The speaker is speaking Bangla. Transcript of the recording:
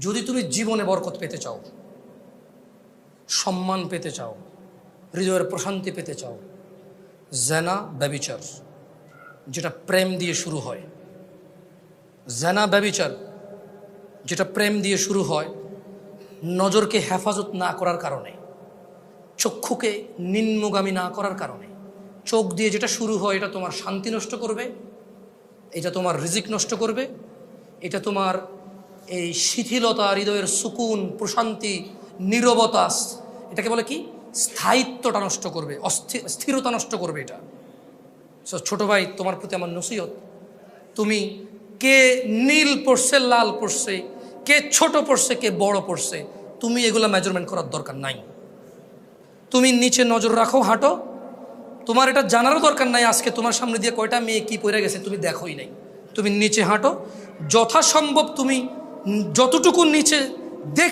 যদি তুমি জীবনে বরকত পেতে চাও, সম্মান পেতে চাও, হৃদয়ের প্রশান্তি পেতে চাও, জেনা ব্যভিচার যেটা প্রেম দিয়ে শুরু হয়, জেনা ব্যভিচার যেটা প্রেম দিয়ে শুরু হয়, নজরকে হেফাজত না করার কারণে, চক্ষুকে নিম্নগামী না করার কারণে, চোখ দিয়ে যেটা শুরু হয় এটা তোমার শান্তি নষ্ট করবে, এটা তোমার রিজিক নষ্ট করবে, এটা তোমার এই শিথিলতা, হৃদয়ের সুকুন, প্রশান্তি, নীরবতা, এটাকে বলে কি স্থায়িত্বটা নষ্ট করবে, স্থিরতা নষ্ট করবে এটা। সো ছোট ভাই, তোমার প্রতি আমার নসিহত, তুমি কে নীল পড়ছে, লাল পড়ছে, কে ছোট পড়ছে, কে বড় পড়ছে, তুমি এগুলো মেজারমেন্ট করার দরকার নাই। তুমি নিচে নজর রাখো, হাঁটো, তোমার এটা জানারও দরকার নাই আজকে তোমার সামনে দিয়ে কয়টা মেয়ে কি পড়ে গেছে তুমি দেখোই নাই। তুমি নিচে হাঁটো, যথাসম্ভব তুমি যতটুকু নিচে